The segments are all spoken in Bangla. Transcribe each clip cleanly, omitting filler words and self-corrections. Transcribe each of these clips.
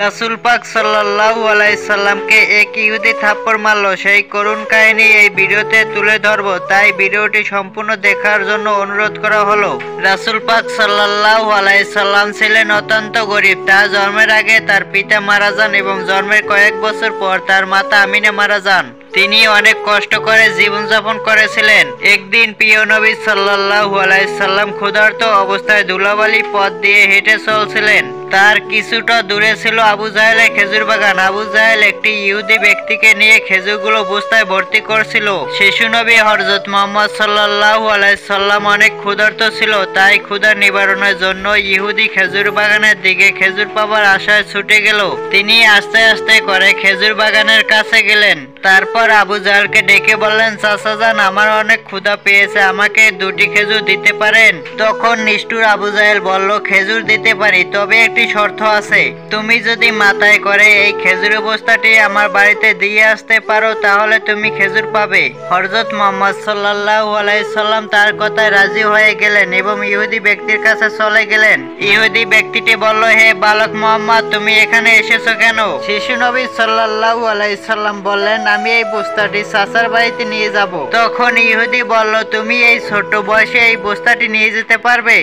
রাসূল পাক সাল্লাল্লাহু আলাইহি সাল্লামকে এক ইহুদি থাপ্পড় মারল, সেই করুণ কাহিনী এই ভিডিওতে তুলে ধরব। তাই ভিডিওটি সম্পূর্ণ দেখার জন্য অনুরোধ করা হলো। রাসূল পাক সাল্লাল্লাহু আলাইহি সাল্লাম ছিলেন অত্যন্ত গরিব। তার জন্মের আগে তার পিতা মারা যান এবং জন্মের কয়েক বছর পর তার মাতা আমিনা মারা যান। তিনি অনেক কষ্ট করে জীবনযাপন করেছিলেন। একদিন প্রিয় নবী সাল্লাল্লাহু আলাইহি সাল্লাম ক্ষুধার্ত অবস্থায় ধুলাবালি পথ দিয়ে হেঁটে চলছিলেন। তার কিছুটা দূরে ছিল আবু জাহেলের খেজুর বাগান। আবু জাহেল একটি ইহুদি ব্যক্তিকে নিয়ে খেজুরগুলো বস্তায় ভর্তি করছিল। শিশু নবী হযরত মুহাম্মদ সাল্লাল্লাহু আলাইহি সাল্লাম অনেক ক্ষুধার্ত ছিল। তাই ক্ষুধা নিবারণের জন্য ইহুদি খেজুর বাগানের দিকে খেজুর পাবার আশায় ছুটে গেল। তিনি আস্তে আস্তে করে খেজুর বাগানের কাছে গেলেন। তারপর আবু জাহেলকে ডেকে বললেন, চাচা যান, আমার অনেক ক্ষুধা পেয়েছে, আমাকে 2টি খেজুর দিতে পারেন? তখন নিষ্ঠুর আবু জাহেল বলল, খেজুর দিতে পারি, তবে একটি শর্ত আছে। তুমি যদি মাথায় করে এই খেজুর বস্তাটি আমার বাড়িতে দিয়ে আসতে পারো তাহলে তুমি খেজুর পাবে। হযরত মুহাম্মদ সাল্লাল্লাহু আলাইহি সাল্লাম তার কথায় রাজি হয়ে গেলেন এবং ইহুদি ব্যক্তির কাছে চলে গেলেন। ইহুদি ব্যক্তিটি বলল, হে বালক মুহাম্মদ, তুমি এখানে এসেছো কেন? শিশু নবী সাল্লাল্লাহু আলাইহি সাল্লাম বললেন, আমি এই বস্তাটি চাচার বাড়িতে নিয়ে যাব। তখন ইহুদি বলল, তুমি এই ছোট বয়সে এই বস্তাটি নিয়ে যেতে পারবে?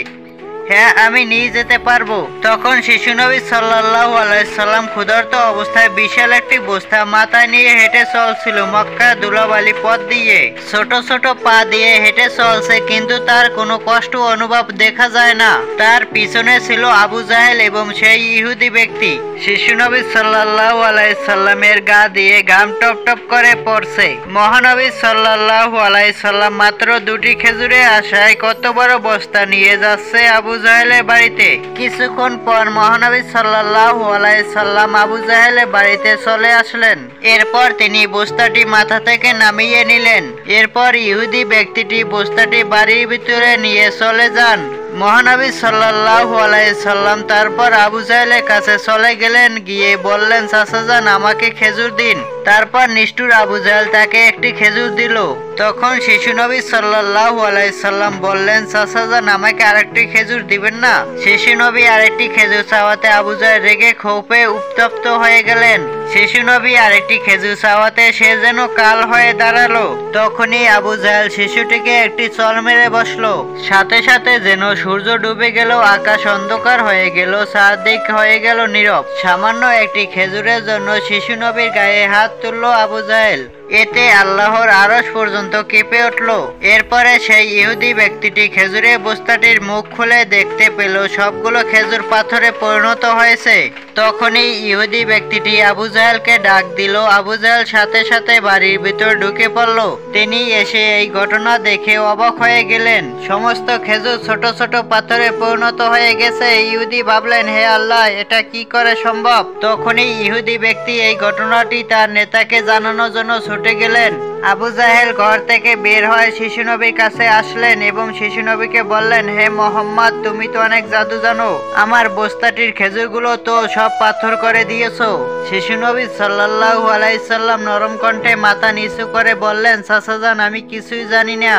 হ্যাঁ, আমি নিয়ে যেতে পারবো। তখন শিশু নবী সাল্লাল্লাহু আলাইহি সাল্লাম ক্ষুধার্ত অবস্থায় বিশাল একটি বস্তা মাথায় নিয়ে হেঁটে চলছিল মক্কার ধুলাবালি পথ দিয়ে। ছোট ছোট পা দিয়ে হেঁটে চলছে, কিন্তু তার কোনো কষ্ট অনুভব দেখা যায় না। তার পিছনে ছিল আবু জাহেল এবং সেই ইহুদি ব্যক্তি। শিশু নবী সাল্লাল্লাহু আলাইহি সাল্লামের গা দিয়ে ঘাম টপ টপ করে পড়ছে। মহানবী সাল্লাল্লাহু আলাইহি সাল্লাম মাত্র 2টি খেজুরের আশায় কত বড় বস্তা নিয়ে যাচ্ছে আবু জাহেলের বাড়িতে। কিছুক্ষণ পর মহানবী সাল্লাল্লাহু আলাইহি সাল্লাম আবু জাহেলের বাড়িতে চলে আসলেন। এরপর তিনি বস্তাটি মাথা থেকে নামিয়ে নিলেন। এরপর ইহুদি ব্যক্তিটি বস্তাটি বাড়ির ভিতরে নিয়ে চলে যান। মহানবী সাল্লাল্লাহু আলাইহি সাল্লাম তারপর আবু জাহেলের কাছে চলে গেলেন, গিয়ে বললেন, চাচা যান, আমাকে খেজুর দিন। তারপর নিষ্ঠুর আবু জাহেল তাকে একটি খেজুর দিল। তখন শিশু নবী সাল্লাল্লাহু আলাইহি সাল্লাম বললেন, চাচা যান, আমাকে আরেকটি খেজুর দিবেন না? শিশু নবী আরেকটি খেজুর চাওয়াতে আবু জাহেল রেগে ক্ষোভে উত্তপ্ত হয়ে গেলেন। শিশু নবী আরেকটি খেজুর চাওয়াতে সে যেন কাল হয়ে দাঁড়ালো। তখনই আবু জাহেল শিশুটিকে একটি চল মেরে বসলো। সাথে সাথে যেন সূর্য ডুবে গেল, আকাশ অন্ধকার হয়ে গেল, চারদিক হয়ে গেল নীরব। সামান্য একটি খেজুরের জন্য শিশু নবীর গায়ে হাত তুলল আবু জাহেল। এতে আল্লাহর আরশ পর্যন্ত কেঁপে উঠল। এরপরে সেই ইহুদি ব্যক্তিটি খেজুরের বস্তাটির মুখ খুলে দেখতে পেল সবগুলো খেজুর পাথরে পরিণত হয়েছে। তখনই ইহুদি ব্যক্তিটি আবু জাহেলকে ডাক দিল। আবু জাহেল সাথে সাথে বাড়ির ভিতর ঢুকে পড়ল। তিনি এসে এই ঘটনা দেখে অবাক হয়ে গেলেন। সমস্ত খেজুর ছোট ছোট পাথরে পরিণত হয়ে গেছে। ইহুদি ভাবলেন, হে আল্লাহ, এটা কি করে সম্ভব? তখনই ইহুদি ব্যক্তি এই ঘটনাটি তার নেতাকে জানানোর জন্য ছুটে গেলেন। আবু জাহেল ঘর থেকে বের হয়ে শিশু নবীর কাছে আসলেন এবং শিশু নবীকে বললেন, হে মোহাম্মদ, তুমি তো অনেক জাদু জানো, আমার বস্তাটির খেজুরগুলো তো সব পাথর করে দিয়েছো। শিশু নবী সাল্লাল্লাহু আলাইহি সাল্লাম নরম কণ্ঠে মাথা নিচু করে বললেন, চাচা যান, আমি কিছুই জানি না।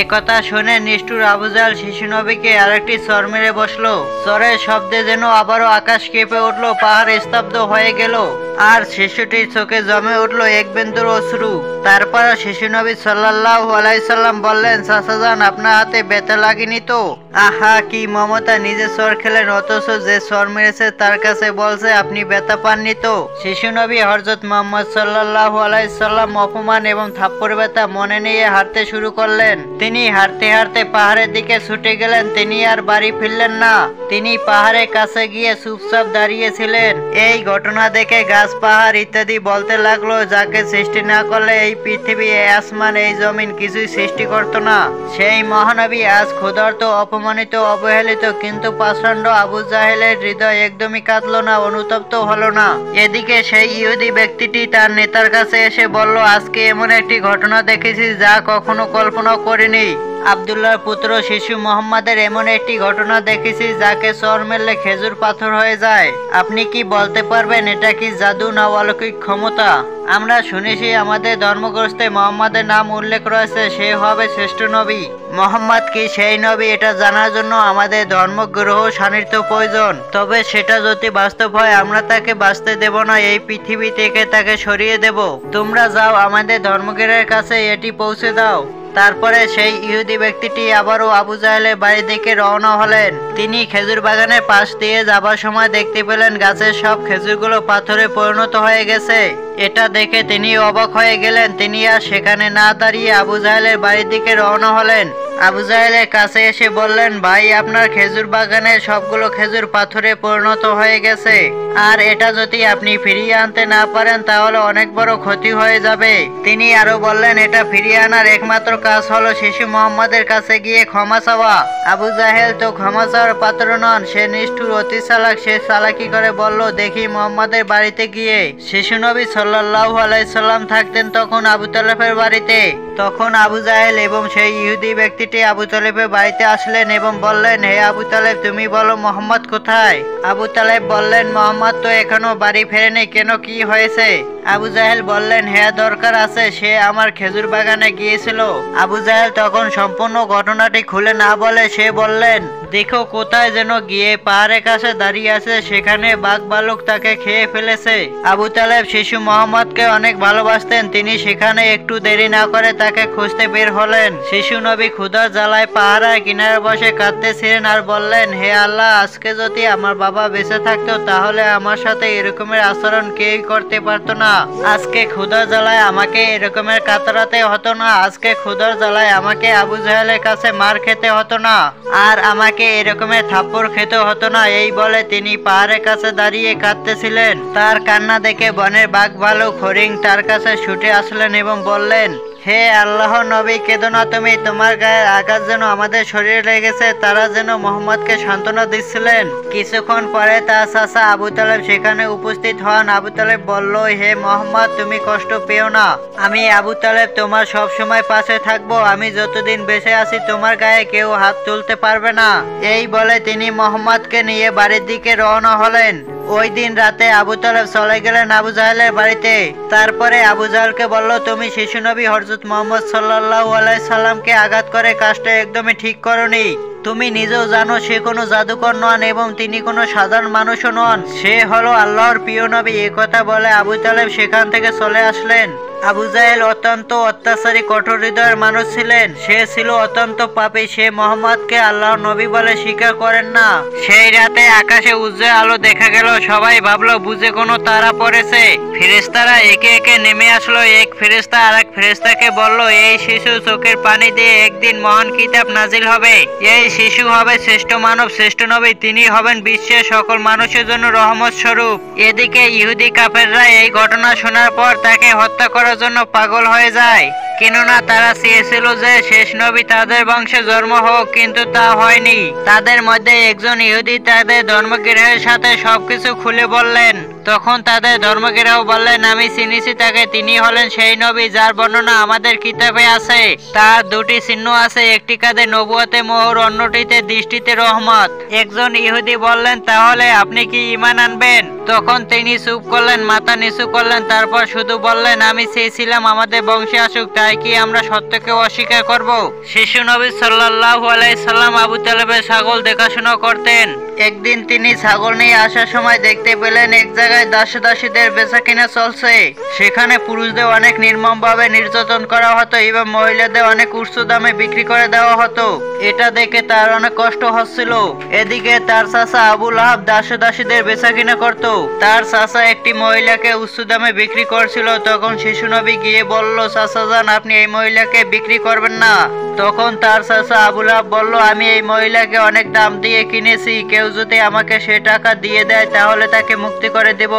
একথা শুনে নিষ্ঠুর আবু জাহেল শিশু নবীকে আরেকটি চর মেরে বসলো। চরের শব্দে যেন আবারও আকাশ কেঁপে উঠলো, পাহাড় স্তব্ধ হয়ে গেল, আর শিশুটির চোখে জমে উঠলো এক বিন্দুর অশ্রু। তারপর শিশু নবী সাল্লাল্লাহু আলাইহি সাল্লাম বললেন, চাচা যান, আপনার হাতে ব্যথা লাগেনি তো? আহা, কি মমতা! নিজে চর খেলেন, অথচ যে চর মেরেছে তার কাছে বলছে আপনি ব্যথা পাননি তো? শিশু নবী হযরত মুহাম্মদ সাল্লাল্লাহু আলাইহি সাল্লাম অপমান এবং থাপ্পড় ব্যথা মনে নিয়ে হাঁটতে শুরু করলেন। তিনি হাঁটতে হাঁটতে পাহাড়ের দিকে ছুটে গেলেন। তিনি আর বাড়ি ফিরলেন না। তিনি পাহাড়ের কাছে গিয়ে চুপচাপ দাঁড়িয়েছিলেন। এই ঘটনা দেখে গাছ, পাহাড় ইত্যাদি বলতে লাগলো, যাকে সৃষ্টি না করলে এই পৃথিবী, এই আসমান, এই জমিন কিছুই সৃষ্টি করতো না। সেই মহানবী আজ ক্ষুধার্ত, অপমানিত, অবহেলিত, কিন্তু পাষণ্ড আবু জাহেলের হৃদয় একদমই কাঁদলো না, অনুতপ্ত হলো না। এদিকে সেই ইহুদি ব্যক্তিটি তার নেতার কাছে এসে বলল, আজকে এমন একটি ঘটনা দেখেছি যা কখনো কল্পনা করিনি। আব্দুল্লাহর পুত্র শিশু মোহাম্মদের এমন একটি ঘটনা দেখেছি যাকে চর মেরলে খেজুর পাথর হয়ে যায়। আপনি কি বলতে পারবেন এটা কি জাদু না অলৌকিক ক্ষমতা? আমরা শুনেছি আমাদের ধর্মগ্রন্থে মোহাম্মদের নাম উল্লেখ রয়েছে, সে হবে শ্রেষ্ঠ নবী। মোহাম্মদ কি সেই নবী এটা জানার জন্য আমাদের ধর্মগ্রহ সান্নিধ্য প্রয়োজন। তবে সেটা যদি বাস্তব হয় আমরা তাকে বাঁচতে দেব না, এই পৃথিবী থেকে তাকে সরিয়ে দেব। তোমরা যাও আমাদের ধর্মগ্রহের কাছে এটি পৌঁছে দাও। তারপরে সেই ইহুদি ব্যক্তিটি আবারও আবু জাহেলের বাড়ির দিকে রওনা হলেন। তিনি খেজুর বাগানের পাশ দিয়ে যাবার সময় দেখতে পেলেন গাছের সব খেজুরগুলো পাথরে পরিণত হয়ে গেছে। এটা দেখে তিনি অবাক হয়ে গেলেন। তিনি আর সেখানে না দাঁড়িয়ে আবু জাহেলের বাড়ির দিকে রওনা হলেন। আবু জাহেলের কাছে এসে বললেন, ভাই আপনার খেজুর বাগানের সবগুলো খেজুর পাথরে পরিণত হয়ে গেছে, আর এটা যদি আপনি ফিরিয়ে আনতে না পারেন তাহলে অনেক বড় ক্ষতি হয়ে যাবে। তিনি আরো বললেন, এটা ফিরিয়ে আনার একমাত্র কাজ হলো শিশু মোহাম্মদের কাছে গিয়ে ক্ষমা চাওয়া। আবু জাহেল তো ক্ষমা চাওয়ার পাত্র নন, সে নিষ্ঠুর অতি চালাক। সে চালাকি করে বলল, দেখি মোহাম্মদের বাড়িতে গিয়ে। শিশু নবী সাল্লাল্লাহু আলাইহি সাল্লাম থাকতেন তখন আবু তালেবের বাড়িতে। তখন আবু জাহেল এবং সেই ইহুদি ব্যক্তিটি আবু তালেবের বাড়িতে আসলেন এবং বললেন, হে আবু তালেব তুমি বলো মোহাম্মদ কোথায়? আবু তালেব বললেন, মোহাম্মদ তো এখনো বাড়ি ফেরেনি, কেন কি হয়েছে? আবু জাহেল বললেন, হ্যাঁ দরকার আছে, সে আমার খেজুর বাগানে গিয়েছিল। আবু জাহেল তখন সম্পূর্ণ ঘটনাটি খুলে না বলে সে বললেন, দেখো কোথায় যেন গিয়ে পাহাড়ের কাছে দাঁড়িয়ে আছে, সেখানে বাঘ ভালুক তাকে খেয়ে ফেলেছে। আবু তালেব শিশু মোহাম্মদকে অনেক ভালোবাসতেন। তিনি সেখানে একটু দেরি না করে তাকে খুঁজতে বের হলেন। শিশু নবী ক্ষুধার জ্বালায় পাহাড়ের কিনারে বসে কাঁদতেছিলেন আর বললেন, হে আল্লাহ, আজকে যদি আমার বাবা বেঁচে থাকতো তাহলে আমার সাথে এরকমের আচরণ কেউই করতে পারতো না। আজকে ক্ষুধার জ্বালায় আমাকে এরকমের কাতরাতে হতো না। আজকে ক্ষুধার জ্বালায় আমাকে আবু জাহেলের কাছে মার খেতে হতো না, আর আমাকে এরকমের থাপ্পড় খেতে হতো না। এই বলে তিনি পাহাড়ের কাছে দাঁড়িয়ে কাঁদতেছিলেন। তার কান্না দেখে বনের বাঘ ভালুক হরিণ তার কাছে ছুটে আসলেন এবং বললেন, হে আল্লাহ নবী, কেঁদো না তুমি, তোমার গায়ের আঘাত যেন আমাদের শরীরে লেগেছে। তারা যেন মোহাম্মদকে সান্ত্বনা দিচ্ছিলেন। কিছুক্ষণ পরে তার চাচা আবু তালেব সেখানে উপস্থিত হন। আবু তালেব বলল, হে মোহাম্মদ তুমি কষ্ট পেও না, আমি আবু তালেব তোমার সব সময় পাশে থাকবো। আমি যতদিন বেঁচে আছি তোমার গায়ে কেউ হাত তুলতে পারবে না। এই বলে তিনি মোহাম্মদকে নিয়ে বাড়ির দিকে রওনা হলেন। ওই দিন রাতে আবু তালেব চলে গেলেন আবু জাহেলের বাড়িতে। তারপরে আবু জাহেলকে বলল, তুমি শিশু নবী হযরত মুহাম্মদ সাল্লাল্লাহু আলাইহি সাল্লামকে আঘাত করে কাজটা একদমই ঠিক করনি। তুমি নিজেও জানো সে কোনো জাদুকর নন এবং তিনি কোনো সাধারণ মানুষও নন, সে হলো আল্লাহর প্রিয় নবী। এ কথা বলে আবু তালেব সেখান থেকে চলে আসলেন। আবু জাহেল অত্যন্ত অত্যাচারী কঠোর হৃদয়ের মানুষ ছিলেন। সে ছিল অত্যন্ত পাপী। সে মোহাম্মদকে আল্লাহর নবী বলে স্বীকার করেন না। সেই রাতে আকাশে উজ্জ্বল আলো দেখা গেল। সবাই ভাবলো বুঝে কোনো তারা পড়েছে। ফেরেশতারা একে একে নেমে আসলো। এক ফেরেশতা আরেক ফেরেশতাকে বলল, এই শিশু চোখের পানি দিয়ে একদিন মহান কিতাব নাজিল হবে। এই শিশু হবে শ্রেষ্ঠ মানব, শ্রেষ্ঠ নবী। তিনি হবেন বিশ্বের সকল মানুষের জন্য রহমত স্বরূপ। এদিকে ইহুদি কাফেররা এই ঘটনা শোনার পর তাকে হত্যা করার জন্য পাগল হয়ে যায়। কেননা তারা চেয়েছিল যে শেষ নবী তাদের বংশে জন্ম হোক, কিন্তু তা হয়নি। তাদের মধ্যে একজন ইহুদি তাদের ধর্মগ্রহের সাথে সবকিছু খুলে বললেন। তখন তাদের ধর্মগ্রহ বললেন, আমি চিনিছি তাকে, তিনি হলেন সেই নবী যার বর্ণনা আমাদের কিতাবে আছে। তার দুটি চিহ্ন আছে, একটি কাঁধে নবুয়তে মোহর, অন্যটিতে দৃষ্টিতে রহমত। একজন ইহুদি বললেন, তাহলে আপনি কি ঈমান আনবেন? তখন তিনি চুপ করলেন, মাথা নিচু করলেন, তারপর শুধু বললেন, আমি চেয়েছিলাম আমাদের বংশে আসুক, তাই কি আমরা সত্যকে অস্বীকার করব? শিশু নবী সাল্লাল্লাহু আলাইহি সাল্লাম আবু তালেবের ছাগল দেখাশোনা করতেন। একদিন তিনি ছাগল নিয়ে আসার সময় দেখতে পেলেন এক জায়গায় দাসীদের বেচাকেনা চলছে। সেখানে পুরুষদের অনেক নির্মমভাবে নির্যাতন করা হতো এবং মহিলাদের অনেক উচ্চ দামে বিক্রি করে দেওয়া হতো। এটা দেখে তার অনেক কষ্ট হচ্ছিল। এদিকে তার চাচা আবু লাহাব দাসীদের বেচাকেনা করত। তার চাচা একটি মহিলাকে উচ্চ দামে বিক্রি করছিল। তখন শিশু নবী গিয়ে বলল, চাচা যান, আপনি এই মহিলাকে বিক্রি করবেন না। তখন তার চাচা আবু লাহাব বলল, আমি এই মহিলাকে অনেক দাম দিয়ে কিনেছি, কেউ যদি আমাকে সে টাকা দিয়ে দেয় তাহলে তাকে মুক্তি করে দেব।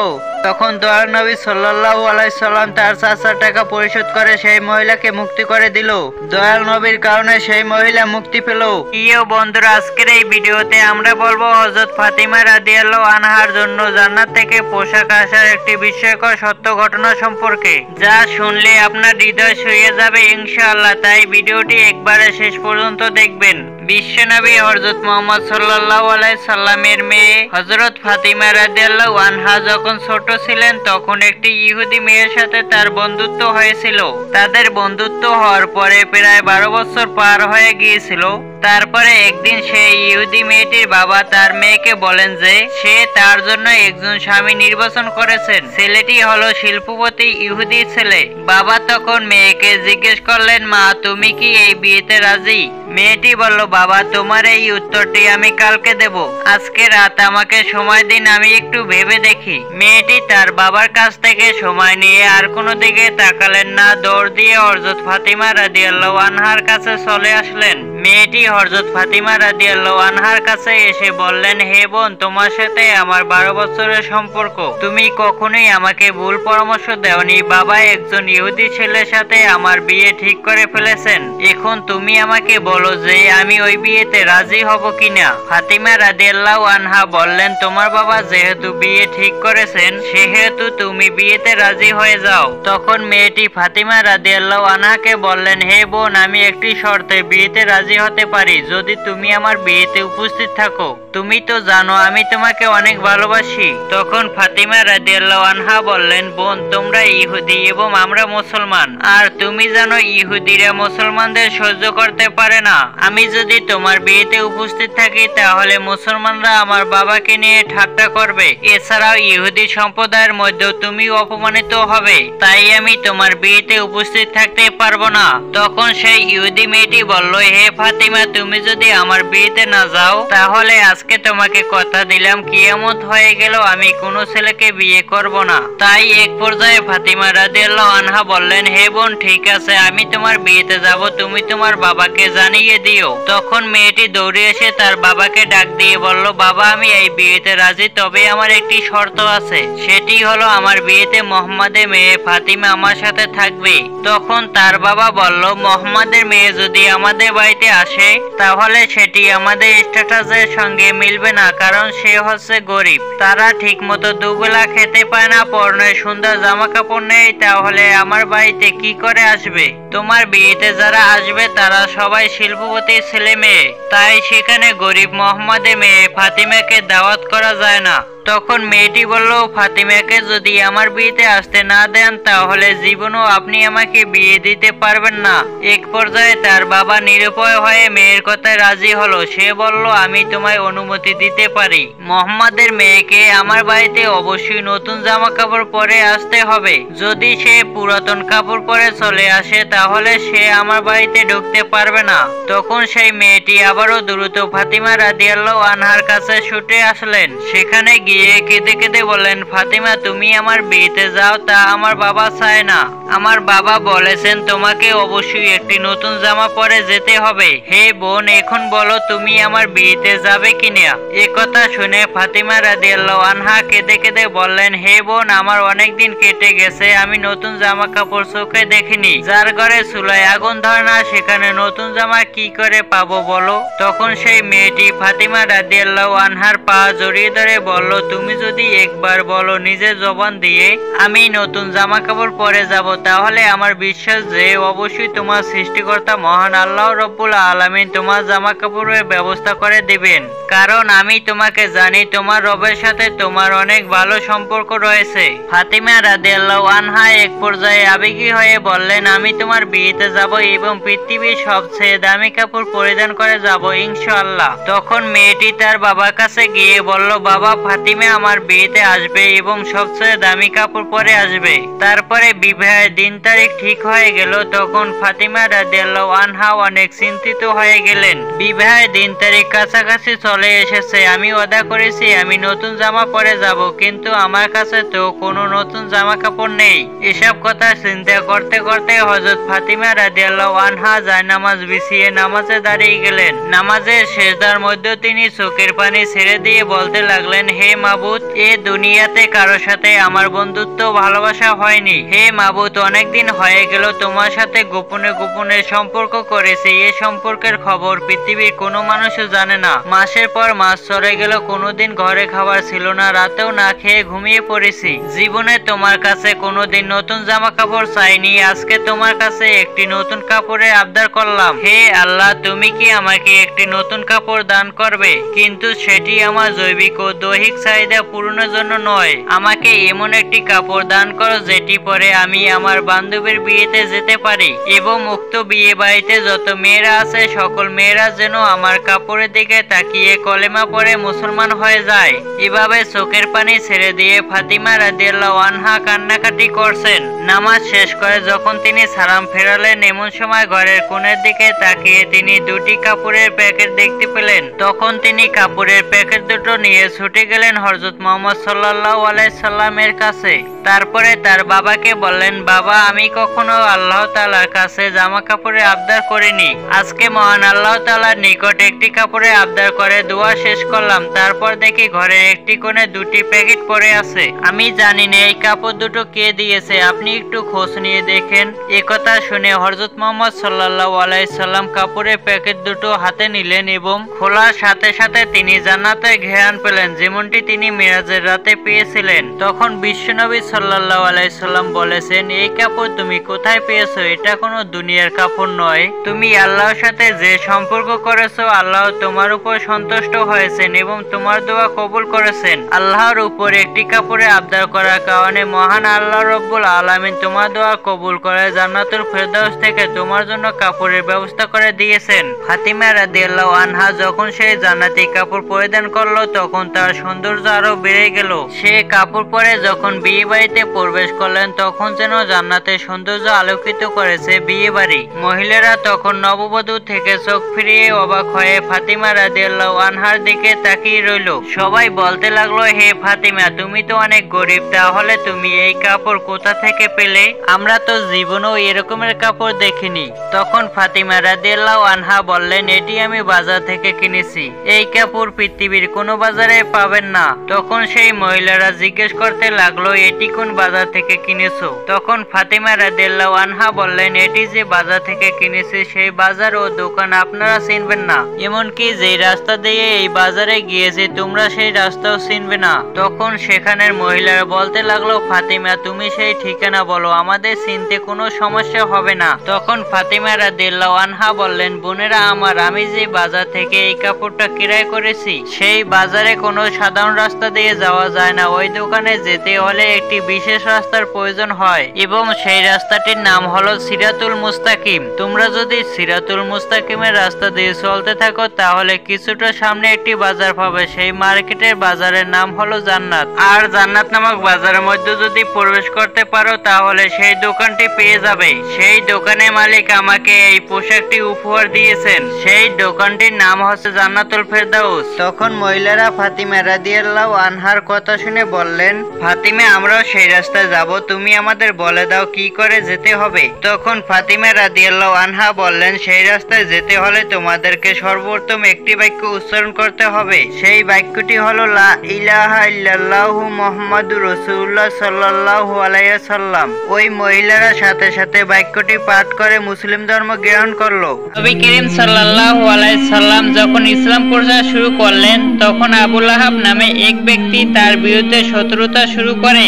তখন দয়াল নবী সাল্লাল্লাহু আলাইহি সাল্লাম তার চাচার টাকা পরিশোধ করে সেই মহিলাকে মুক্তি করে দিল। দয়াল নবীর কারণে সেই মহিলা মুক্তি পেল। প্রিয় বন্ধুরা, আজকের এই ভিডিওতে আমরা বলবো হযরত ফাতিমা রাদিয়াল্লাহু আনহার জন্য জান্নাত থেকে পোশাক আসার একটি বিস্ময়কর সত্য ঘটনা সম্পর্কে, যা শুনলে আপনার হৃদয় ছুঁয়ে যাবে ইনশাআল্লাহ। তাই ভিডিওটি একবারে শেষ পর্যন্ত দেখবেন। বিশ্বনবী হযরত মুহাম্মদ সাল্লাল্লাহু আলাইহি সাল্লামের মেয়ে হযরত ফাতিমা রাদিয়াল্লাহু আনহা যখন ছোট ছিলেন তখন একটি ইহুদি মেয়ের সাথে তার বন্ধুত্ব হয়েছিল। তাদের বন্ধুত্ব হওয়ার পরে প্রায় 12 বছর পার হয়ে গিয়েছিল। তারপরে একদিন সেই ইহুদি মেয়েটির বাবা তার মেয়েকে বলেন যে সে তার জন্য একজন স্বামী নির্বাচন করেছেন। ছেলেটি হলো শিল্পপতি ইহুদি ছেলে। বাবা তখন মেয়েকে জিজ্ঞেস করলেন, মা তুমি কি এই বিয়েতে রাজি? মেয়েটি বলল, বাবা তোমার এই উত্তরটি আমি কালকে দেব, আজকে রাত আমাকে সময় দিন, আমি একটু ভেবে দেখি। মেয়েটি তার বাবার কাছ থেকে সময় নিয়ে আর কোনো দিকে তাকালেন না, দৌড় দিয়ে হযরত ফাতিমা রাদিয়াল্লাহু আনহার কাছে চলে আসলেন। মেয়েটি হযরত ফাতিমা রাদিয়াল্লাহু আনহার কাছে এসে বললেন, হে বোন, তোমার সাথে আমার 12 বছরের সম্পর্ক, তুমি কখনোই আমাকে ভুল পরামর্শ দেওনি। বাবা একজন ইহুদি ছেলের সাথে আমার বিয়ে ঠিক করে ফেলেছেন, এখন তুমি আমাকে বলো যে আমি ওই বিয়েতে রাজি হব কিনা। ফাতিমা রাদিয়াল্লাহু আনহা বললেন, তোমার বাবা যেহেতু বিয়ে ঠিক করেছেন সেহেতু তুমি বিয়েতে রাজি হয়ে যাও। তখন মেয়েটি ফাতিমা রাদিয়াল্লাহু আনহাকে বললেন, হে বোন, আমি একটি শর্তে বিয়েতে রাজি হতে পারি, যদি তুমি আমার বিয়েতে উপস্থিত থাকো। তুমি তো জানো আমি তোমাকে অনেক ভালোবাসি। তখন ফাতিমা রাদিয়াল্লাহু আনহা বললেন, বোন তোমরা ইহুদি এবং আমরা মুসলমান, আর তুমি জানো ইহুদিরা মুসলমানদের সহ্য করতে পারে না। আমি যদি তোমার বিয়েতে উপস্থিত থাকি তাহলে মুসলমানরা আমার বাবাকে নিয়ে ঠাট্টা করবে, এছাড়াও ইহুদি সম্প্রদায়ের মধ্যেও তুমি অপমানিত হবে, তাই আমি তোমার বিয়েতে উপস্থিত থাকতে পারবো না। তখন সেই ইহুদি মেয়েটি বলল, হে ফাতিমা, তুমি যদি আমার বিয়েতে না যাও তাহলে আজকে তোমাকে কথা দিলাম কিয়ামত হয়ে গেল আমি কোনো ছেলেকে বিয়ে করব না। তাই এক পর্যায়ে ফাতিমা রাদিয়াল্লাহু আনহা বললেন, হে বোন ঠিক আছে, আমি তোমার বিয়েতে যাব, তুমি তোমার বাবাকে জানিয়ে দিও। তখন মেয়েটি দৌড়ে এসে তার বাবাকে ডাক দিয়ে বলল, বাবা আমি এই বিয়েতে রাজি, তবে আমার একটি শর্ত আছে, সেটি হলো আমার বিয়েতে মুহাম্মাদের মেয়ে ফাতিমা আমার সাথে থাকবে। তখন তার বাবা বলল, মুহাম্মাদের মেয়ে যদি আমাদের বাড়িতে আসে তাহলে সেটি আমাদের স্ট্যাটাসের সঙ্গে মিলবে না, কারণ সে হচ্ছে গরিব, তারা ঠিক মতো দুবেলা খেতে পায় না, পরনে সুন্দর জামা কাপড় নেই, তাহলে আমার বাড়িতে কি করে আসবে? তোমার বিয়েতে যারা আসবে তারা সবাই শিল্পপতির ছেলে মেয়ে, তাই সেখানে গরিব মুহাম্মাদের মেয়ে ফাতিমাকে দাওয়াত করা যায় না। তখন মেয়েটি বলল, ফাতিমাকে যদি আমার বিয়েতে আসতে না দেন তাহলে জীবনও আপনি আমাকে বিয়ে দিতে পারবেন না। এক পর্যায়ে তার বাবা নিরুপায় হয়ে মেয়ের কথায় রাজি হলো। সে বলল, আমি তোমায় অনুমতি দিতে পারি, মুহাম্মাদের মেয়েকে আমার বাড়িতে অবশ্যই নতুন জামা কাপড় পরে আসতে হবে, যদি সে পুরাতন কাপড় পরে চলে আসে তাহলে সে আমার বাড়িতে ঢুকতে পারবে না। তখন সেই মেয়েটি আবারও দ্রুত ফাতিমা রাদিয়াল্লাহু আনহার কাছে ছুটে আসলেন। সেখানে গিয়ে কেঁদে কেঁদে বললেন, ফাতিমা তুমি আমার বিয়েতে যাও, তা আমার বাবা চায় না, আমার বাবা বলেছেন তোমাকে অবশ্যই একটি নতুন জামা পরে যেতে হবে। হে বোন, এখন বলো তুমি আমার বিয়েতে যাবে কিনা? একথা শুনে ফাতিমা রাদিয়াল্লাহু আনহা কেঁদে কেঁদে বললেন, হে বোন, আমার অনেক দিন কেটে গেছে, আমি নতুন জামা কাপড় চোখে দেখিনি, যার ঘরে চুলায় আগুন ধরে না সেখানে নতুন জামা কি করে পাবো বলো? তখন সেই মেয়েটি ফাতিমা রাদিয়াল্লাহু আনহার পা জড়িয়ে ধরে বলল, তুমি যদি একবার বলো নিজের জবান দিয়ে আমি নতুন জামা কাপড় পরে যাব, তাহলে আমার বিশ্বাস যে অবশ্যই তোমার সৃষ্টিকর্তা মহান আল্লাহ রব্বুল আলামিন তোমার জামা কাপড়ের ব্যবস্থা করে দিবেন, কারণ আমি তোমাকে জানি তোমার রবের সাথে তোমার অনেক ভালো সম্পর্ক রয়েছে। ফাতিমা রাদিয়াল্লাহু আনহা এক পর্যায়ে আবেগী হয়ে বললেন, আমি তোমার বিয়েতে যাব এবং পৃথিবীর সবচেয়ে দামি কাপড় পরিধান করে যাব ইনশাআল্লাহ। তখন মেয়েটি তার বাবার কাছে গিয়ে বলল, বাবা ফাতিমা আমার বিয়েতে আসবে এবং সবচেয়ে দামি কাপড় পরে আসবে। তারপরে বিবাহের দিন তারিখ ঠিক হয়ে গেল। তখন ফাতিমা রাদিয়াল্লাহু আনহা অনেক চিন্তিত হয়ে গেলেন। বিবাহের দিন তারিখ কাছাকাছি চলে এসেছে, আমি ওয়াদা করেছি আমি নতুন জামা পরে যাব, কিন্তু আমার কাছে তো কোনো নতুন জামা কাপড় নেই। এসব কথা চিন্তা করতে করতে হযরত ফাতিমা রাদিয়াল্লাহু আনহা জায়নামাজ বিছিয়ে নামাজে দাঁড়িয়ে গেলেন। নামাজের সেজদার মধ্যে তিনি চোখের পানি ছেড়ে দিয়ে বলতে লাগলেন, হে মাবুদ, এ দুনিয়াতে কারোর সাথে আমার বন্ধুত্ব ভালোবাসা হয়নি। হে মাবুদ, অনেকদিন হয়ে গেল তোমার সাথে গোপনে গোপনে সম্পর্ক করেছি। এ সম্পর্কের খবর পৃথিবীর কোনো মানুষও জানে না। মাসের পর মাস চলে গেল, কোনোদিন ঘরে খাবার ছিল না, রাতেও না খেয়ে ঘুমিয়ে পড়েছি। জীবনে তোমার কাছে কোনোদিন নতুন জামা কাপড় চাইনি, আজকে তোমার কাছে একটি নতুন কাপড়ের আবদার করলাম। হে আল্লাহ, তুমি কি আমাকে একটি নতুন কাপড় দান করবে, কিন্তু সেটি আমার জৈবিক ও দৈহিক চাহিদা পূরণের জন্য নয়। আমাকে এমন একটি কাপড় দান করো যেটি পরে আমি আমার বান্ধবীর বিয়েতে যেতে পারি, এবং উক্ত বিয়ে বাড়িতে যত মেয়েরা আছে সকল মেয়েরা যেন আমার কাপড়ের দিকে তাকিয়ে কলেমা পড়ে মুসলমান হয়ে যায়। এভাবে চোখের পানি ছেড়ে দিয়ে ফাতিমা রাদিয়াল্লাহু আনহা কান্নাকাটি করছেন। নামাজ শেষ করে যখন তিনি সালাম ফেরালেন, এমন সময় ঘরের কোণের দিকে তাকিয়ে তিনি দুটি কাপড়ের প্যাকেট দেখতে পেলেন। তখন তিনি কাপড়ের প্যাকেট দুটো নিয়ে ছুটে গেলেন হযরত মুহাম্মদ সাল্লাল্লাহু আলাইহি সাল্লামের কাছে। তারপরে তার বাবাকে বললেন, বাবা, আমি কখনো আল্লাহ তাআলার কাছে জামা কাপড়ের আবদার করিনি। আজকে মহান আল্লাহ তাআলার নিকট একটি কাপড়ের আবদার করে দোয়া শেষ করলাম। তারপর দেখি ঘরের একটি কোণে দুটি প্যাকেট পড়ে আছে। আমি জানি না এই কাপড় দুটো কে দিয়েছে, আপনি একটু খোঁজ নিয়ে দেখেন। একথা শুনে হযরত মুহাম্মদ সাল্লাল্লাহু আলাইহি সাল্লাম কাপড়ের প্যাকেট দুটো হাতে নিলেন এবং খোলার সাথে সাথে তিনি জান্নাতের ঘ্রাণ পেলেন, যেমনটি তিনি মিরাজের রাতে পেয়েছিলেন। তখন বিশ্বনবী সাল্লাল্লাহু আলাইহি সাল্লাম বলেছেন, এই কাপড় তুমি কোথায় পেয়েছো? এটা কোনো দুনিয়ার কাপড় নয়। তুমি আল্লাহর সাথে যে সম্পর্ক করেছো, আল্লাহ তোমার উপর সন্তুষ্ট হয়েছেন এবং তোমার দোয়া কবুল করেছেন। আল্লাহর উপর একটি কাপড়ে আবদার করার কারণে মহান আল্লাহ রব্বুল আলামিন তোমার দোয়া কবুল করে জান্নাতুল ফেরদাউস থেকে তোমার জন্য কাপড়ের ব্যবস্থা করে দিয়েছেন। ফাতিমা রাদিয়াল্লাহু আনহা যখন সেই জান্নাতি কাপড় পরিধান করলো, তখন তার সৌন্দর্য আরো বেড়ে গেল। সে কাপড় পরে যখন বিয়ে বাড়িতে প্রবেশ করলেন, তখন যেন জান্নাতের সৌন্দর্য আলোকিত করেছে বিয়ে বাড়ি। মহিলারা তখন নববধূ থেকে চোখ ফিরিয়ে অবাক হয়ে ফাতিমা রাদিয়াল্লাহু আনহার দিকে তাকিয়ে রইল। সবাই বলতে লাগলো, হে ফাতিমা, তুমি তো অনেক গরিব, তাহলে তুমি এই কাপড় কোথা থেকে পেলে? আমরা তো জীবনেও এরকমের কাপড় দেখিনি। তখন ফাতিমা রাদিয়াল্লাহু আনহা বললেন, এটি আমি বাজার থেকে কিনেছি। এই কাপড় পৃথিবীর কোনো বাজারে পাবেন না। তখন সেই মহিলারা জিজ্ঞেস করতে লাগলো, এটি কোন বাজার থেকে কিনেছো? তখন ফাতিমা রাদিয়াল্লাহু আনহা বললেন, এটি যে বাজার থেকে কিনেছি সেই বাজার ও দোকান আপনারা চিনবেন না, এমনকি যেই রাস্তা দিয়ে এই বাজারে গিয়েছি তোমরা সেই রাস্তাও চিনবে না। তখন সেখানের মহিলারা বলতে লাগলো, ফাতিমা, তুমি সেই ঠিকানা বলো, আমাদের চিনতে কোনো সমস্যা হবে না। তখন ফাতিমা রাদিয়াল্লাহু আনহা বললেন, বোনেরা আমার, আমি যে বাজার থেকে এই কাপড়টা ক্রয় করেছি সেই বাজারে কোনো সাধারণ রাস্তা দিয়ে যাওয়া যায় না। ওই দোকানে যেতে হলে একটি বিশেষ রাস্তার প্রয়োজন হয় এবং সেই রাস্তাটির নাম হলো সিরাতুল মুস্তাকিম। তোমরা যদি সিরাতুল মুস্তাকিমের রাস্তা দিয়ে চলতে থাকো তাহলে কিছুটা সামনে একটি বাজার পাবে। সেই মার্কেটের বাজারের নাম হলো জান্নাত। আর জান্নাত নামক বাজারের মধ্যে যদি প্রবেশ করতে পারো তাহলে সেই দোকানটি পেয়ে যাবে। সেই দোকানের মালিক আমাকে এই পোশাকটি উপহার দিয়েছেন। সেই দোকানটির নাম হচ্ছে জান্নাতুল ফেরদাউস। তখন মহিলারা ফাতিমা রাদিয়াল্লাহু আনহার কথা শুনে বললেন, ফাতিমা, আমরাও সেই রাস্তায় যাব, তুমি আমাদের বলে দাও কি করে যেতে হবে। তখন ফাতিমা রাদিয়াল্লাহু আনহা বললেন, সেই রাস্তায় যেতে হলে তোমাদেরকে সর্বপ্রথম একটি বাক্য উচ্চারণ করতে হবে। সেই বাক্যটি হলো লা ইলাহা ইল্লাল্লাহু মুহাম্মাদুর রাসূলুল্লাহ সাল্লাল্লাহু আলাইহি ওয়াসাল্লাম। ওই মহিলারা সাথে সাথে বাক্যটি পাঠ করে মুসলিম ধর্ম গ্রহণ করলো। নবী করিম সাল্লাল্লাহু আলাইহি সাল্লাম যখন ইসলাম প্রচার শুরু করলেন, তখন আবু লাহাব নামে এক ব্যক্তি তার বিরুদ্ধে শত্রুতা শুরু করে।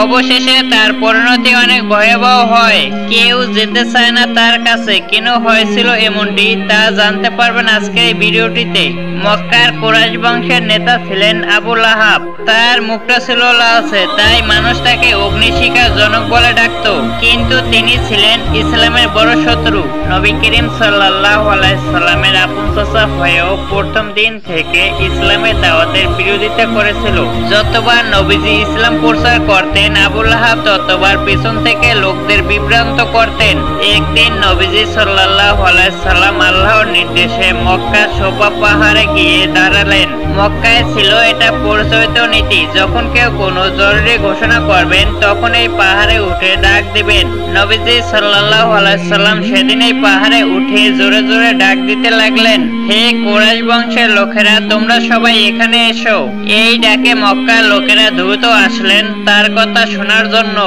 অবশেষে তার পরিণতি অনেক ভয়াবহ হয়। কেউ যেতে চায় না তার কাছে। কেন হয়েছিল এমনটি তা জানতে পারবেন আজকের এই ভিডিওটিতে। মক্কার কুরাইশ বংশের নেতা ছিলেন আবু লাহাব। তার মুখটা ছিল লালচে, তাই মানুষ তাকে অগ্নিশিখার জনক বলে ডাকতো। কিন্তু তিনি ছিলেন ইসলামের বড় শত্রু। নবী করিম সাল্লাল্লাহু আলাইহি সাল্লামের আপন চাচা হয়েও প্রথম দিন থেকে ইসলামের দাওয়াতের বিরোধিতা করেছিল। যতবার নবীজি ইসলাম প্রচার করতেন করতেন, আবুল আহাব ততবার পিছন থেকে লোকদের বিভ্রান্ত করতেন। একদিন নবীজি সাল্লাল্লাহু আলাইহি সাল্লাম আল্লাহর নির্দেশে মক্কা সোফা পাহাড়ে গিয়ে দাঁড়ালেন। মক্কায় ছিল এটা প্রচলিত নীতি, যখন কেউ কোনো জরুরি ঘোষণা করবেন তখন এই পাহাড়ে উঠে ডাক দিবেন। নবীজি সাল্লাল্লাহু আলাইহি সাল্লাম সেদিন এই পাহাড়ে উঠে জোরে জোরে ডাক দিতে লাগলেন, হে কুরাইশ বংশের লোকেরা, তোমরা সবাই এখানে এসো। এই ডাকে মক্কার লোকেরা দ্রুত আসলেন তার কথা শোনার জন্য।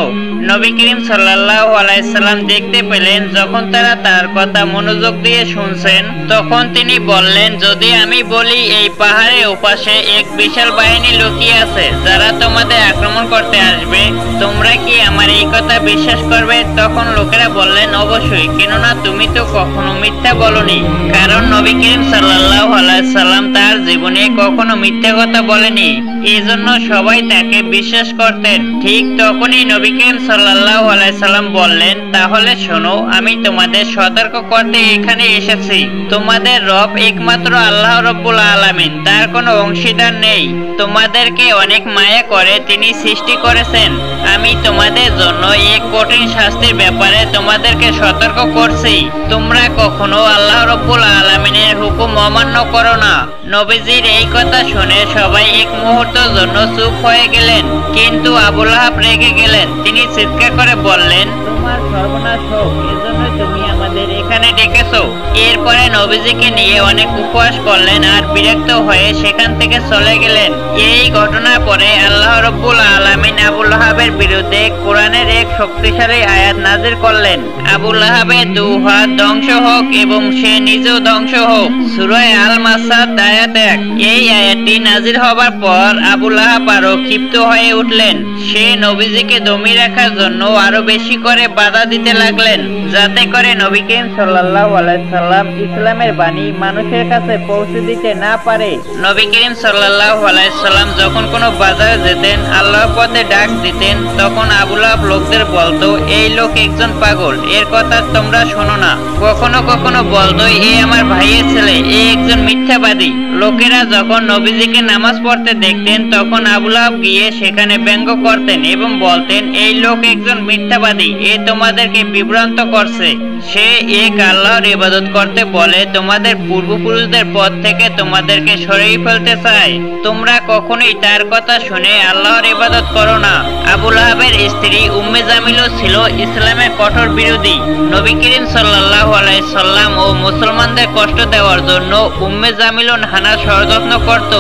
নবী করিম সাল্লাল্লাহু আলাইহি সাল্লাম দেখতে পেলেন যখন তারা তার কথা মনোযোগ দিয়ে শুনছেন, তখন তিনি বললেন, যদি আমি বলি এই পাহাড়ের ওপাশে এক বিশাল বাহিনী লুকিয়ে আছে যারা তোমাদের আক্রমণ করতে আসবে, তোমরা কি আমার এই কথা বিশ্বাস করবে? তখন লোকেরা বললেন, অবশ্যই, কেননা তুমি তো কখনো মিথ্যা বলনি। কারণ নবী করিম সাল্লাল্লাহু আলাইহি সাল্লাম তার জীবনে কখনো মিথ্যা কথা বলেনি, এজন্য সবাই তাকে বিশ্বাস করতেন। ঠিক তখনই নবী করিম সাল্লাল্লাহু আলাইহি সাল্লাম বললেন, তাহলে শোনো, আমি তোমাদের সতর্ক করতে এখানে এসেছি। তোমাদের রব একমাত্র আল্লাহ রাব্বুল আলামিন, তার কোনো অংশীদার নেই। তোমাদেরকে অনেক মায়া করে তিনি সৃষ্টি করেছেন। আমি তোমাদের জন্য এক কঠিন শাস্তির ব্যাপারে তোমাদেরকে সতর্ক করছি। তোমরা কখনো আল্লাহ রাব্বুল আলামিনের হুকুম অমান্য করো না। নবীজির এই কথা শুনে সবাই এক মুহূর্তের জন্য চুপ হয়ে গেলেন, কিন্তু আবুল আহাব রেগে গেলেন। তিনি চিৎকার করে বললেন, তোমার সর্বনাশ হোক, এজন্য তুমি আমাদের এখানে ডেকেছো। এরপরে নবীজিকে নিয়ে অনেক উপহাস করলেন আর বিরক্ত হয়ে সেখান থেকে চলে গেলেন। এই ঘটনার পরে আল্লাহ রাব্বুল আলামিন আবুল আহাবের বিরুদ্ধে কোরআনের এক শক্তিশালী আয়াত নাযিল করলেন, আবুল আহাবের দুই হাত ধ্বংস হোক এবং সে নিজেও ধ্বংস হোক। সূরা আল মাসাদ আয়াত 1। এই আয়াতটি নাযিল হবার পর আবুল আহাব আরো ক্ষিপ্ত হয়ে উঠলেন। সে নবীজিকে দমিয়ে রাখার জন্য আরো বেশি করে বাধা দিতে লাগলেন, যাতে করে নবী করিম সাল্লাল্লাহু আলাইহি সাল্লাম ইসলামের বাণী মানুষের কাছে পৌঁছে দিতে না পারে। নবী করিম সাল্লাল্লাহু আলাইহি সাল্লাম যখন কোনো বাজারে যেতেন, আল্লাহর পথে ডাক দিতেন, তখন আবুল আহাব লোকদের বলতো, এই লোক একজন পাগল, এর কথা তোমরা শোনো না। কখনো কখনো বলতো, এ আমার ভাইয়ের ছেলে, এ একজন মিথ্যাবাদী। লোকেরা যখন নবীজিকে নামাজ পড়তে দেখতেন, তখন আবুল আহাব গিয়ে সেখানে ব্যঙ্গ করতেন এবং বলতেন, এই লোক একজন মিথ্যাবাদী, এ তোমাদেরকে বিভ্রান্ত করছে। সে এক আল্লাহর ইবাদত করতে বলে তোমাদের পূর্বপুরুষদের পথ থেকে তোমাদেরকে সরিয়ে ফেলতে চায়। তোমরা কখনোই তার কথা শুনে আল্লাহর ইবাদত করো না। আবুল আহাবের স্ত্রী উম্মে জামিলও ছিল ইসলামের কঠোর বিরোধী। নবী করিম সাল্লাল্লাহু আলাইহি সাল্লাম ও মুসলমানদের কষ্ট দেওয়ার জন্য উম্মে জামিলও নানা ষড়যন্ত্র করত।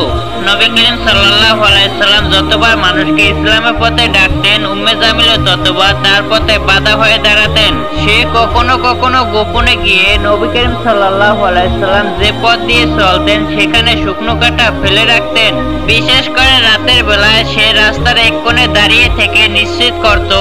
নবী করিম সাল্লাল্লাহু আলাইহি সাল্লাম যতবার মানুষকে ইসলামের পথে ডাকতেন, উম্মে জামিলও ততবার তার পথে বাধা হয়ে দাঁড়াতেন। সে কখনো কখনো গোপনে গিয়ে নবী করিম সাল্লাল্লাহু আলাইহি সাল্লাম যে পথ দিয়ে চলতেন সেখানে শুকনো কাটা ফেলে রাখতেন। বিশেষ করে রাতের বেলায় সে রাস্তার এক কোণে দাঁড়িয়ে থেকে নিশ্চিত করত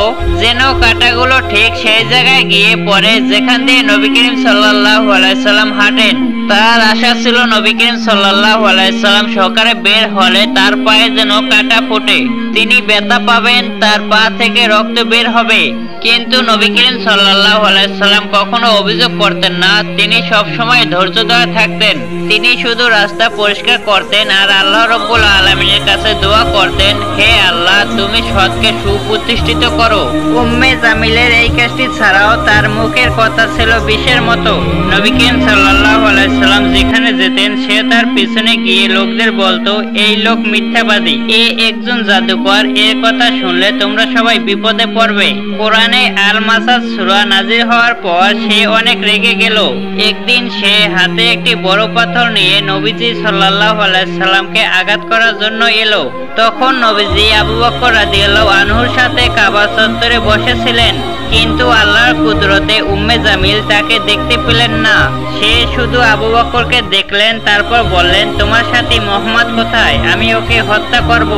যেন কাটাগুলো ঠিক সেই জায়গায় গিয়ে পড়ে যেখান দিয়ে নবী করিম সাল্লাল্লাহু আলাইহি সাল্লাম হাঁটেন। তার আশা ছিল নবী করিম সাল্লাল্লাহু আলাইহি সাল্লাম সকালে বের হলে তার পায়ে যেন কাটা ফোটে, তিনি ব্যথা পাবেন, তার পা থেকে রক্ত বের হবে। কিন্তু নবী করিম সাল্লাল্লাহু আলাইহি সাল্লাম কখনো অভিযোগ করতেন না, তিনি সব সময় ধৈর্য ধরে থাকতেন। তিনি শুধু রাস্তা পরিষ্কার করতেন আর আল্লাহ রাব্বুল আলামিনের কাছে দোয়া করতেন, হে আল্লাহ, তুমি সৎকে সুপ্রতিষ্ঠিত করো। উম্মে জামিলের এই কাজটি ছাড়াও তার মুখের কথা ছিল বিষের মতো। নবী করিম সাল্লাল্লাহু আলাইহি সাল্লাম যেখানে যেতেন সে তার পিছনে গিয়ে লোকদের বলতো, এই লোক মিথ্যাবাদী, এ একজন জাদুকর, এর কথা শুনলে তোমরা সবাই বিপদে পড়বে। কোরআনে আল মাসাদ সূরা নাযিল হওয়ার পর সে অনেক রেগে গেল। একদিন সে হাতে একটি বড় পাথর নিয়ে নবীজি সাল্লাল্লাহু আলাইহি সাল্লামকে আঘাত করার জন্য এলো। তখন নবীজি আবু বকর রাদিয়াল্লাহু আনহুর সাথে কাবা চত্বরে বসেছিলেন, কিন্তু আল্লাহর কুদরতে উম্মে জামিল তাকে দেখতে পেলেন না। সে শুধু আবু বকরকে দেখলেন, তারপর বললেন, তোমার সাথী মুহাম্মদ কোথায়? আমি ওকে হত্যা করব।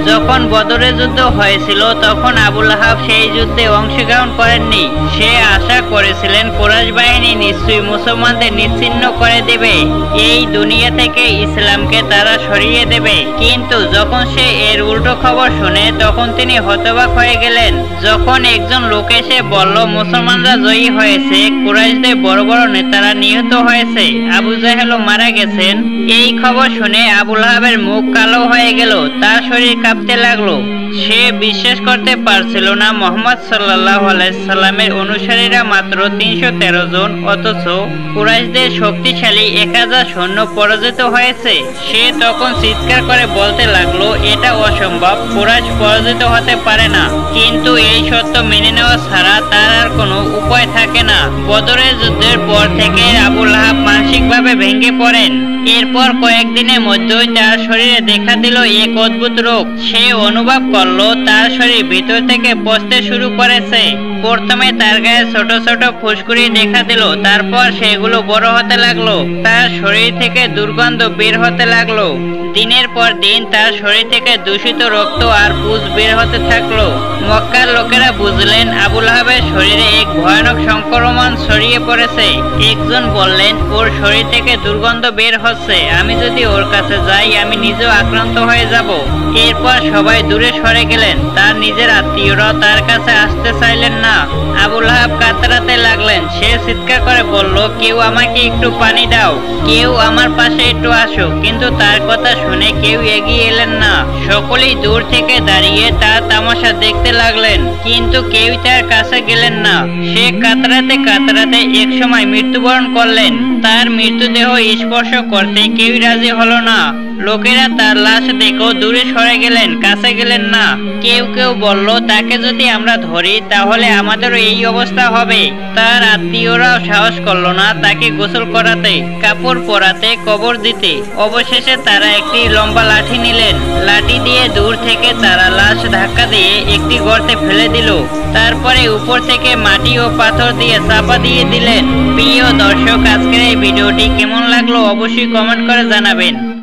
যখন বদরের যুদ্ধ হয়েছিল তখন আবুল আহাব সেই যুদ্ধে অংশগ্রহণ করেননি। সে আশা করেছিলেন কুরাইশ বাহিনী নিশ্চয়ই মুসলমানদের নিশ্চিহ্ন করে দেবে, এই দুনিয়া থেকে ইসলামকে তারা সরিয়ে দেবে। কিন্তু যখন সে এর উল্টো খবর শুনে তখন তিনি হতবাক হয়ে গেলেন। যখন একজন লোক এসে বলল মুসলমানরা জয়ী হয়েছে, কুরাইশদের বড় বড় নেতারা নিহত হয়েছে আবু জাহেলও মারা গেছেন। এই খবর শুনে আবু লাহাবের মুখ কালো হয়ে গেল, তার শরীর কাঁপতে লাগলো। সে বিশ্বাস করতে পারছিল না মুহাম্মদ সাল্লাল্লাহু আলাইহি সাল্লামের অনুসারীরা মাত্র 313 জন, অথচ কুরাইশদের শক্তিশালী 1000 সৈন্য পরাজিত হয়েছে। সে তখন চিৎকার করে বলতে লাগলো, এটা অসম্ভব, কুরাইশ পরাজিত হতে পারে না। কিন্তু এই সত্য মেনে নেওয়া ছাড়া তার আর কোনো উপায় থাকে না। বদরের যুদ্ধের পর থেকে আবু লাহাব মানসিকভাবে ভেঙে পড়েন। এরপর কয়েকদিনের মধ্যেই তার শরীরে দেখা দিল এক অদ্ভুত রোগ। সে অনুভব করলো তার শরীর ভিতর থেকে পচতে শুরু করেছে। প্রথমে তার গায়ে ছোট ছোট ফুসকুড়ি দেখা দিল, তারপর সেগুলো বড় হতে লাগলো। তার শরীর থেকে দুর্গন্ধ বের হতে লাগলো। দিনের পর দিন তার শরীর থেকে দূষিত রক্ত আর পুজ বের হতে থাকলো। মক্কার লোকেরা বুঝলেন আবু লাহাবের শরীরে এক ভয়ানক সংক্রমণ ছড়িয়ে পড়েছে। একজন বললেন, ওর শরীর থেকে দুর্গন্ধ বের হচ্ছে, আমি যদি ওর কাছে যাই আমি নিজেও আক্রান্ত হয়ে যাব। এরপর সবাই দূরে সরে গেলেন। তার নিজের আত্মীয়রাও তার কাছে আসতে চাইলেন না। আবু লাহাব কাতরাতে লাগলেন। সে চিৎকার করে বলল, কেউ আমাকে একটু পানি দাও, কেউ আমার পাশে একটু আসো। কিন্তু তার কথা শুনে কেউ এগিয়ে এলেন না। সকলেই দূর থেকে দাঁড়িয়ে তার তামাশা দেখতে লাগলেন, কিন্তু কেউ তার কাছে গেলেন না। সে কাতরাতে কাতরাতে এক সময় মৃত্যুবরণ করলেন। তার মৃতদেহ স্পর্শ করতে কেউ রাজি হলো না। লোকেরা তার লাশ দেখেও দূরে সরে গেলেন, কাছে গেলেন না। কেউ কেউ বলল, তাকে যদি আমরা ধরি তাহলে আমাদেরও এই অবস্থা হবে। তার আত্মীয়রাও সাহস করলো না তাকে গোসল করাতে, কাপড় পরাতে, কবর দিতে। অবশেষে তারা একটি লম্বা লাঠি নিলেন। লাঠি দিয়ে দূর থেকে তারা লাশ ধাক্কা দিয়ে একটি গর্তে ফেলে দিল। তারপরে উপর থেকে মাটি ও পাথর দিয়ে চাপা দিয়ে দিলেন। প্রিয় দর্শক, আজকের এই ভিডিওটি কেমন লাগলো অবশ্যই কমেন্ট করে জানাবেন।